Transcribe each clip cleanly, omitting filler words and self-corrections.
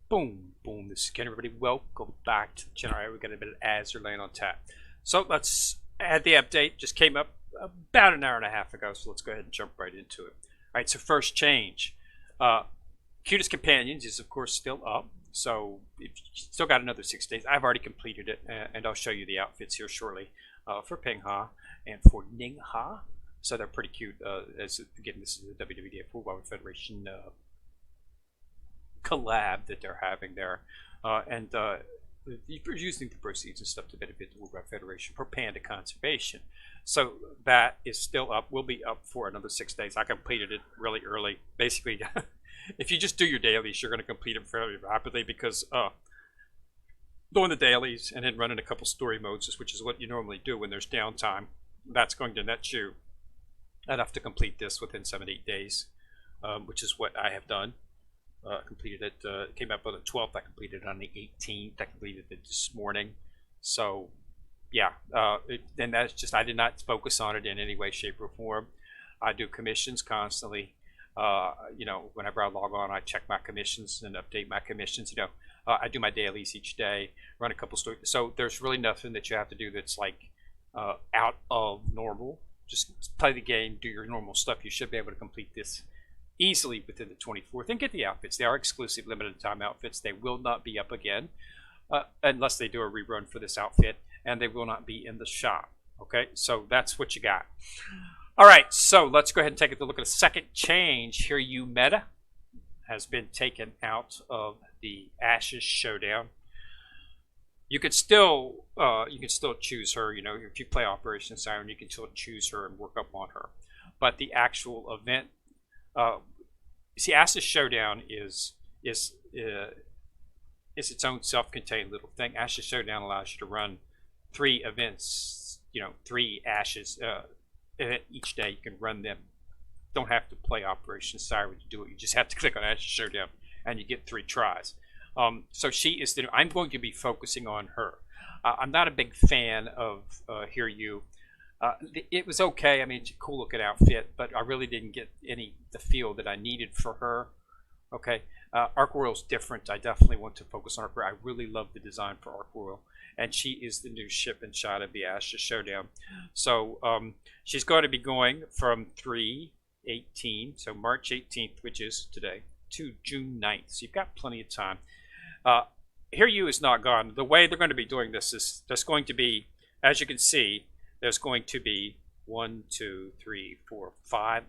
Boom, boom. This is Ken, everybody. Welcome back to the channel. Alright, we got a bit of Azur laying on tap. So let's add the update. Just came up about an hour and a half ago, so let's go ahead and jump right into it. Alright, so first change. Cutest Companions is, of course, still up. So if you still got another 6 days. I've already completed it, and I'll show you the outfits here shortly for Pingha and for Ningha. So they're pretty cute. Again, this is the WWDF World Wide Federation collab that they're having there, and you're using the proceeds and stuff to benefit the World Wide Federation for panda conservation. So that is still up. Will be up for another 6 days. I completed it really early. Basically, if you just do your dailies, you're going to complete them fairly rapidly because doing the dailies and then running a couple story modes, which is what you normally do when there's downtime, that's going to net you enough to complete this within 7 to 8 days, which is what I have done. Completed it, came up on the 12th. I completed it on the 18th. I completed it this morning. So, yeah, and that's just, I did not focus on it in any way, shape, or form. I do commissions constantly. You know, whenever I log on, I check my commissions and update my commissions. You know, I do my dailies each day, run a couple stories. So there's really nothing that you have to do that's like out of normal. Just play the game, do your normal stuff. You should be able to complete this easily within the 24th and get the outfits. They are exclusive limited time outfits. They will not be up again unless they do a rerun for this outfit, and they will not be in the shop. Okay, so that's what you got. All right, so let's go ahead and take a look at a second change. Here, you meta has been taken out of the Ashes Showdown. You could still choose her. You know, if you play Operation Siren, you can still choose her and work up on her. But the actual event, see, Ashes Showdown is its own self-contained little thing. Ashes Showdown allows you to run 3 events. You know, 3 Ashes each day. You can run them. Don't have to play Operation Siren to do it. You just have to click on Ashes Showdown, and you get 3 tries. So she is the. I'm going to be focusing on her. I'm not a big fan of Hear You. It was okay. I mean, it's a cool looking outfit, but I really didn't get the feel that I needed for her. Okay, Arc Royal's different. I definitely want to focus on her. I really love the design for Arc Royal, and she is the new ship and shot of the Ashes Showdown. So she's going to be going from 3/18, so March 18th, which is today, to June 9th. So you've got plenty of time. Hear You is not gone. The way they're going to be doing this is there's going to be, as you can see, there's going to be 1, 2, 3, 4, 5.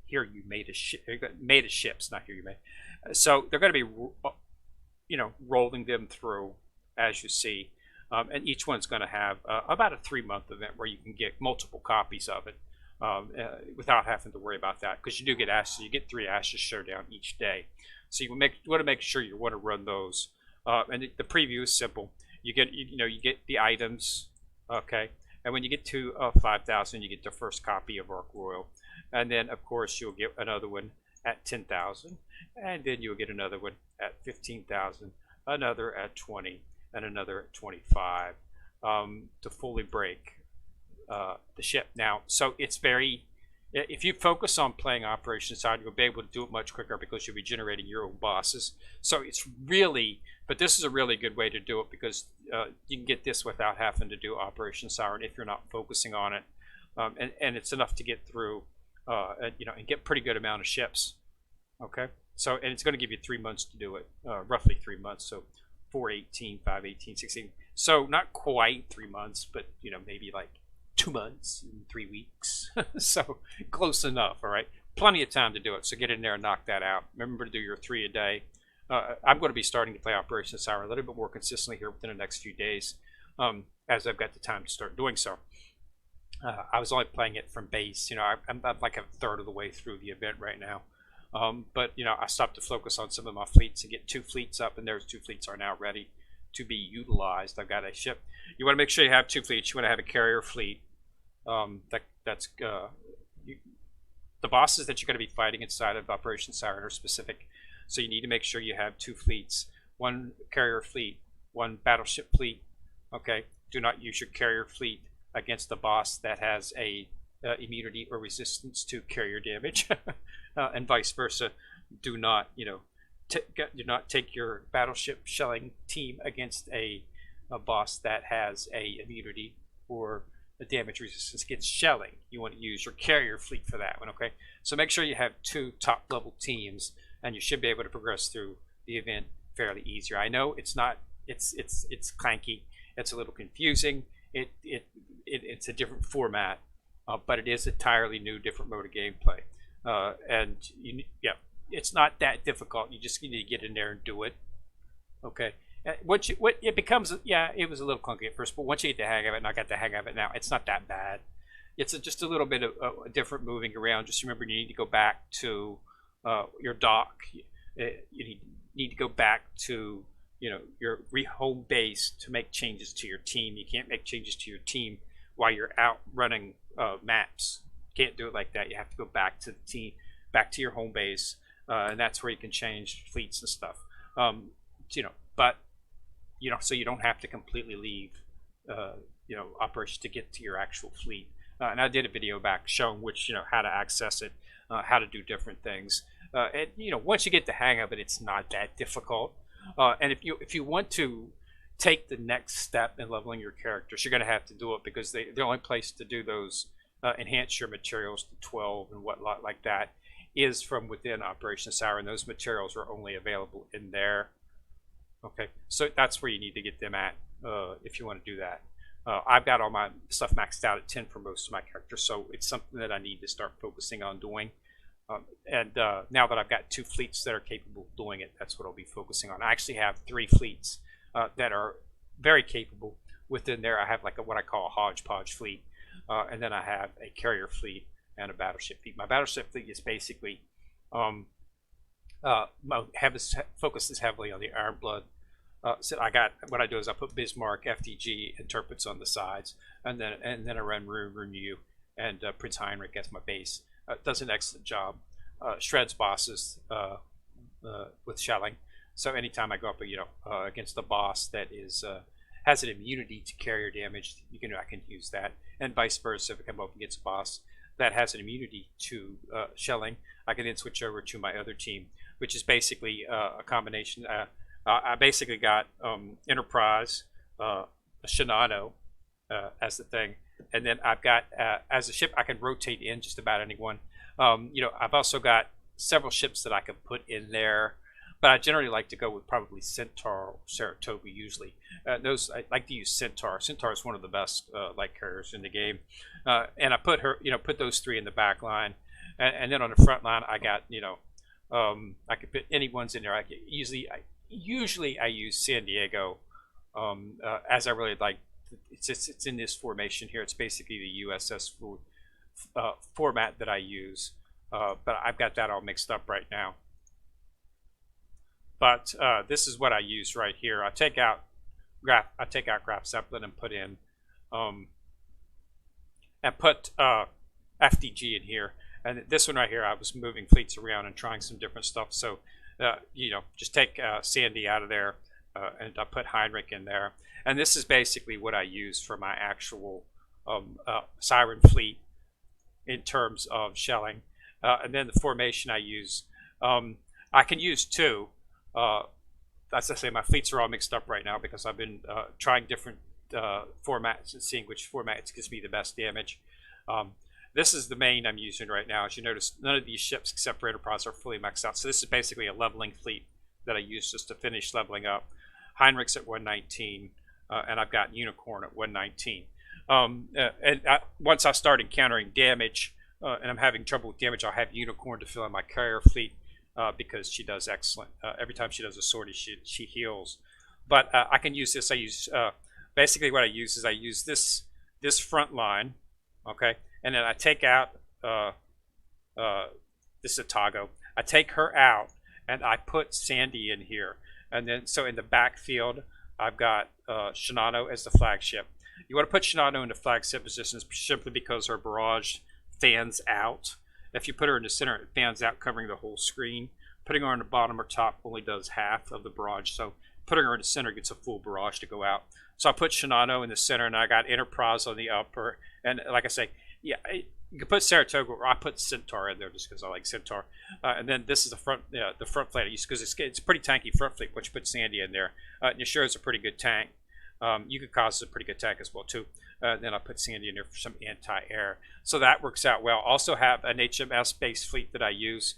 Here You made a ships, not Here You made. So they're going to be, you know, rolling them through as you see, and each one's going to have about a 3-month event where you can get multiple copies of it without having to worry about that, because you do get Ashes. You get 3 Ashes Showdown each day, so you want to make sure you want to run those. And the preview is simple. You get you get the items, okay. And when you get to 5,000, you get the first copy of Arc Royal. And then, of course, you'll get another one at 10,000. And then you'll get another one at 15,000, another at 20, and another at 25 to fully break the ship. Now, so it's very... If you focus on playing Operation Siren, you'll be able to do it much quicker because you'll be generating your own bosses. So it's really... But this is a really good way to do it because you can get this without having to do Operation Siren if you're not focusing on it, and it's enough to get through, and get pretty good amount of ships. Okay, so and it's going to give you 3 months to do it, roughly 3 months. So 4/18, 5/18, 16. So not quite 3 months, but maybe like 2 months and 3 weeks. So close enough. All right, plenty of time to do it. So get in there and knock that out. Remember to do your 3 a day. I'm going to be starting to play Operation Siren a little bit more consistently here within the next few days, as I've got the time to start doing so. I was only playing it from base. I'm like a third of the way through the event right now. But I stopped to focus on some of my fleets and get 2 fleets up, and those 2 fleets are now ready to be utilized. I've got a ship. You want to make sure you have 2 fleets. You want to have a carrier fleet. The bosses that you're going to be fighting inside of Operation Siren are specific. So you need to make sure you have 2 fleets, 1 carrier fleet, 1 battleship fleet. Okay, do not use your carrier fleet against the boss that has a immunity or resistance to carrier damage, and vice versa. Do not, do not take your battleship shelling team against a boss that has a immunity or a damage resistance against shelling. You want to use your carrier fleet for that one. Okay, so make sure you have 2 top level teams, and you should be able to progress through the event fairly easier. I know it's not. It's clanky. It's a little confusing. It's a different format, but it is entirely new, different mode of gameplay. And yeah, it's not that difficult. You just need to get in there and do it. Okay. It becomes, yeah, it was a little clunky at first, but once you get the hang of it, and I got the hang of it now, it's not that bad. It's just a little bit of a different moving around. Just remember, you need to go back to your dock. You need to go back to your home base to make changes to your team. You can't make changes to your team while you're out running maps. You can't do it like that. You have to go back to the team, back to your home base, and that's where you can change fleets and stuff. But so you don't have to completely leave operations to get to your actual fleet. And I did a video back showing how to access it, how to do different things. And once you get the hang of it, it's not that difficult. And if you want to take the next step in leveling your characters, you're going to have to do it, because the only place to do those enhance your materials to 12 and whatnot like that is from within Operation Siren. Those materials are only available in there. Okay, so that's where you need to get them at if you want to do that. I've got all my stuff maxed out at 10 for most of my characters, so it's something that I need to start focusing on doing. And now that I've got 2 fleets that are capable of doing it, that's what I'll be focusing on. I actually have 3 fleets that are very capable. Within there, I have like what I call a hodgepodge fleet, and then I have a carrier fleet and a battleship fleet. My battleship fleet is basically focuses heavily on the Iron Blood. So what I do is I put Bismarck, FDG, and Tirpitz on the sides, and then I run Renew and Prince Heinrich as my base. Does an excellent job. Shreds bosses with shelling. So anytime I go up against a boss that has an immunity to carrier damage, I can use that. And vice versa, if I come up against a boss that has an immunity to shelling, I can then switch over to my other team, which is basically a combination. I basically got Enterprise, Shinano as the thing, and then I've got as a ship I can rotate in just about anyone. I've also got several ships that I can put in there, but I generally like to go with probably Centaur or Saratoga usually. Those I like to use Centaur. Centaur is one of the best light carriers in the game, and I put those 3 in the back line, and then on the front line I got I could put anyone's in there. Usually I use San Diego, as I really like. It's in this formation here. It's basically the USS format that I use, but I've got that all mixed up right now. But this is what I use right here. I take out Graf Zeppelin and put in FDG in here. And this one right here, I was moving fleets around and trying some different stuff. So just take Sandy out of there, and I put Heinrich in there. And this is basically what I use for my actual Siren fleet in terms of shelling. And then the formation I use, I can use 2. As I say, my fleets are all mixed up right now because I've been trying different formats and seeing which format gives me the best damage. This is the main I'm using right now. As you notice, none of these ships except for Enterprise are fully maxed out. So this is basically a leveling fleet that I use just to finish leveling up. Heinrich's at 119, and I've got Unicorn at 119. Once I start encountering damage, and I'm having trouble with damage, I'll have Unicorn to fill in my carrier fleet because she does excellent. Every time she does a sortie, she heals. But I can use this. I use basically what I use is I use this front line, okay, and then I take out this is Atago. I take her out and I put Sandy in here, and then so in the backfield I've got Shinano as the flagship. You want to put Shinano in the flagship position simply because her barrage fans out. If you put her in the center, it fans out, covering the whole screen. Putting her on the bottom or top only does half of the barrage, so putting her in the center gets a full barrage to go out. So I put Shinano in the center, and I got Enterprise on the upper. And like I say, yeah, You can put Saratoga, or I put Centaur in there just because I like Centaur. And then this is the front fleet I use because it's a pretty tanky front fleet. Once you put Sandy in there, and sure it's a pretty good tank. You could cause a pretty good tank as well too. Then I put Sandy in there for some anti-air, so that works out well. Also have an HMS based fleet that I use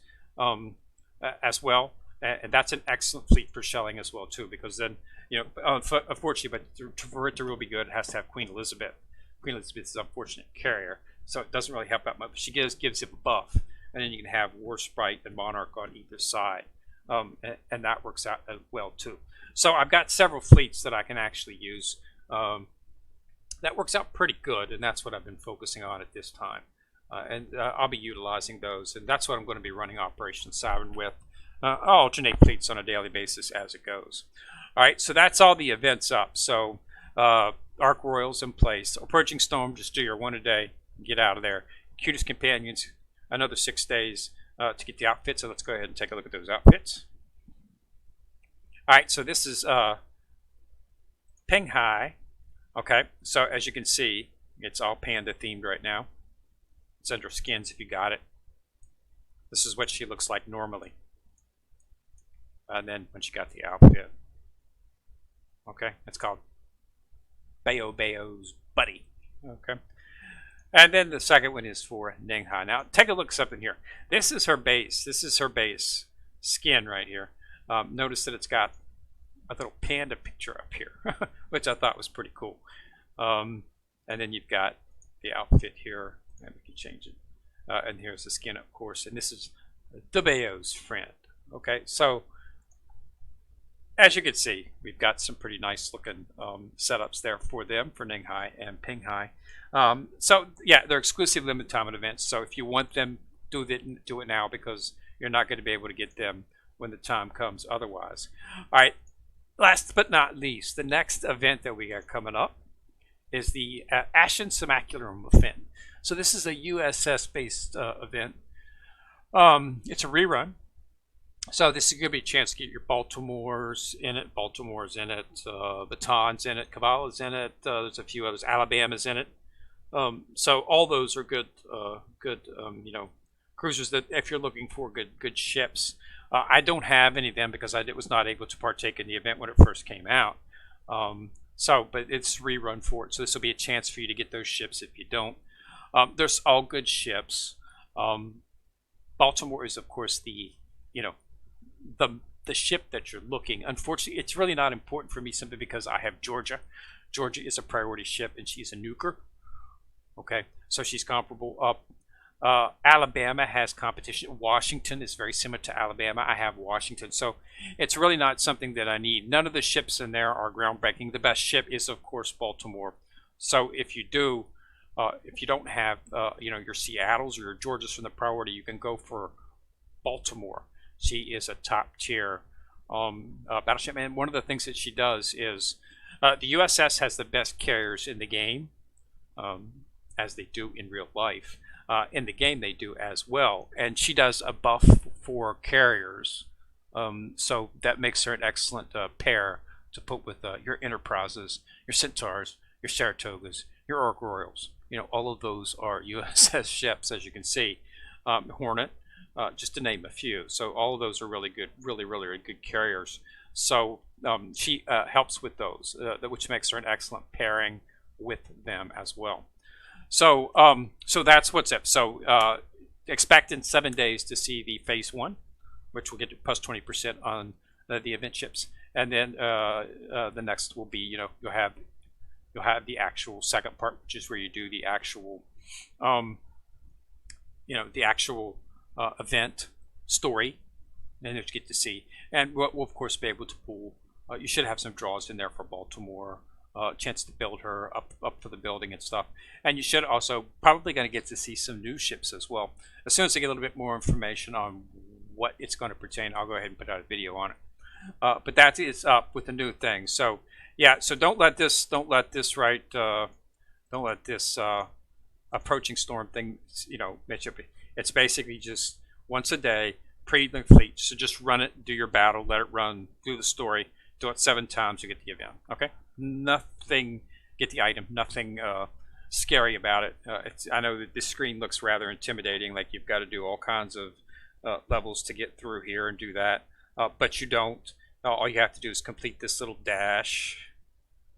as well, and that's an excellent fleet for shelling as well too. Because then unfortunately, but for it to really be good, it has to have Queen Elizabeth. Queen Elizabeth is an unfortunate carrier, so it doesn't really help out much. But she gives it a buff, and then you can have War Sprite and Monarch on either side, and that works out well too. So I've got several fleets that I can actually use. That works out pretty good, and that's what I've been focusing on at this time. And I'll be utilizing those, and that's what I'm going to be running Operation Siren with. I'll alternate fleets on a daily basis as it goes. All right, so that's all the events up. So Ark Royals in place. Approaching Storm, just do your one a day, get out of there. Cutest Companions, another 6 days to get the outfits. So let's go ahead and take a look at those outfits. All right, so this is Ping Hai. Okay, so as you can see, it's all panda themed right now. It's under skins if you got it. This is what she looks like normally. And then when she got the outfit. Okay, it's called Bao's Buddy. Okay. And then the second one is for Ninghai. Now, take a look at something here. This is her base. This is her base skin right here. Notice that it's got a little panda picture up here, which I thought was pretty cool. And then you've got the outfit here, and we can change it. And here's the skin, of course. And this is the Bao's friend. Okay, so as you can see, we've got some pretty nice looking setups there for them, for Ninghai and Pinghai. So yeah, they're exclusive limited time events. So if you want them, do it now, because you're not going to be able to get them when the time comes otherwise. All right, last but not least, the next event that we got coming up is the Ashen Simulacrum Rerun. So this is a USS based event. It's a rerun. So this is going to be a chance to get your Baltimore's in it, Baton's in it, Cavala's in it. There's a few others. Alabama's in it. So all those are good, cruisers that if you're looking for good ships. I don't have any of them because I was not able to partake in the event when it first came out. But it's rerun for it. So this will be a chance for you to get those ships if you don't. There's all good ships. Baltimore is, of course, the ship that you're looking. Unfortunately, it's really not important for me simply because I have Georgia. Georgia is a priority ship, and she's a nuker. Okay, so she's comparable up. Alabama has competition. Washington is very similar to Alabama. I have Washington, so it's really not something that I need. None of the ships in there are groundbreaking. The best ship is, of course, Baltimore. So if you don't have your Seattles or your Georgias from the priority, you can go for Baltimore. She is a top tier battleship, and one of the things that she does is the USS has the best carriers in the game, as they do in real life. In the game they do as well, and she does a buff for carriers, so that makes her an excellent pair to put with your Enterprises, your Centaurs, your Saratogas, your Ark Royals. All of those are USS ships, as you can see. Hornet, just to name a few. So all of those are really good, really good carriers. So she helps with those, which makes her an excellent pairing with them as well. So that's what's up. So expect in 7 days to see the phase 1, which will get to plus 20% on the event ships, and then the next will be you'll have the actual second part, which is where you do the actual event story, and you get to see, and we'll of course be able to pull. You should have some draws in there for Baltimore. Chance to build her up for the building and stuff, and you should also probably going to get to see some new ships as well. As soon as I get a little bit more information on what it's going to pertain, I'll go ahead and put out a video on it. But that is up with the new thing. So yeah, so don't let this approaching storm thing match up. It's basically just once a day pre the fleet. So just run it, do your battle, let it run, do the story, do it 7 times, you get the event. Okay. Nothing, get the item, nothing scary about it. I know that this screen looks rather intimidating, like you've got to do all kinds of levels to get through here and do that, but you don't. All you have to do is complete this little dash,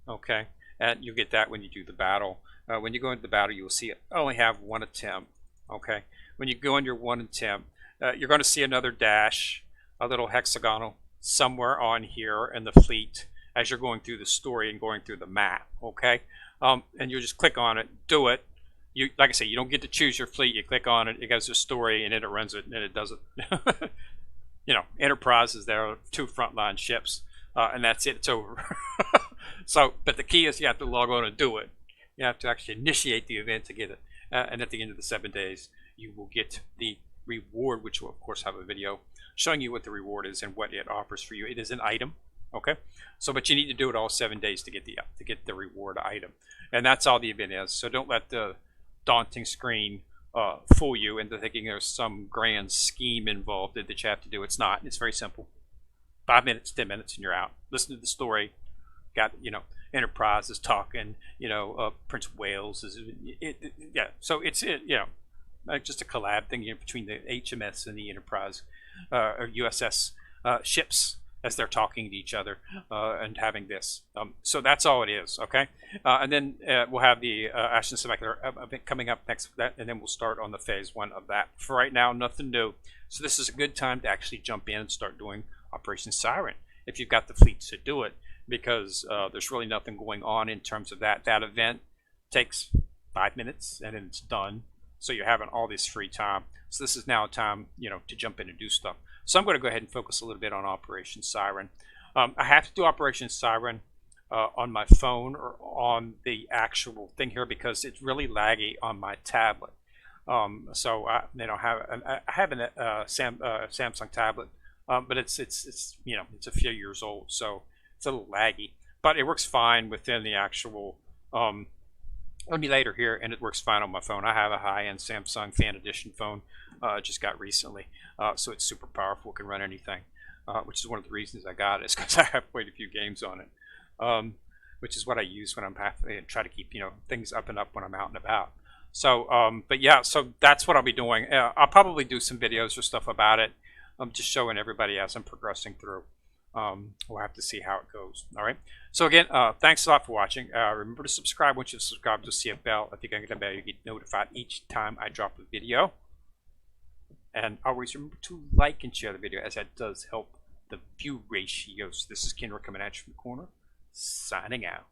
okay, and you get that when you do the battle. When you go into the battle, you will see it only have one attempt, okay. When you go in your one attempt, you're going to see another dash, a little hexagonal somewhere on here in the fleet as you're going through the story and going through the map, okay. And you just click on it, do it. You, like I say, you don't get to choose your fleet. You click on it, it goes to story, and then it runs it, and it does it. You know, Enterprise is there, 2 frontline ships, and that's it. It's over. So, but the key is you have to log on and do it. You have to actually initiate the event to get it, and at the end of the 7 days, you will get the reward, which will of course have a video showing you what the reward is and what it offers for you. It is an item, okay. So, but you need to do it all 7 days to get the reward item, and that's all the event is. So don't let the daunting screen fool you into thinking there's some grand scheme involved that you have to do. It's not. It's very simple. 5 minutes, 10 minutes, and you're out. Listen to the story. Got, you know, Enterprise is talking. You know, Prince Wales is. Yeah. So it's you know, just a collab thing, you know, between the HMS and the Enterprise or USS ships as they're talking to each other and having this. So that's all it is, okay? And then we'll have the Ashen Simulacrum event coming up next, and then we'll start on the phase 1 of that. For right now, nothing new. So this is a good time to actually jump in and start doing Operation Siren if you've got the fleets to do it, because there's really nothing going on in terms of that. That event takes 5 minutes and then it's done. So you're having all this free time. So this is now a time, you know, to jump in and do stuff. So I'm going to go ahead and focus a little bit on Operation Siren. I have to do Operation Siren on my phone or on the actual thing here because it's really laggy on my tablet. So I have a Samsung tablet, but it's you know, it's a few years old, so it's a little laggy. But it works fine within the actual emulator here, and it works fine on my phone. I have a high-end Samsung Fan Edition phone. I just got recently, so it's super powerful. It can run anything, which is one of the reasons I got it, is because I have played a few games on it, which is what I use when I'm and try to keep, you know, things up and up when I'm out and about. So, but yeah, so that's what I'll be doing. I'll probably do some videos or stuff about it. I'm just showing everybody as I'm progressing through. We'll have to see how it goes. All right. So again, thanks a lot for watching. Remember to subscribe. Once you subscribe, you'll see a bell. If you can get a bell, you get notified each time I drop a video. And always remember to like and share the video, as that does help the view ratios. This is Kendra coming at you from the corner, signing out.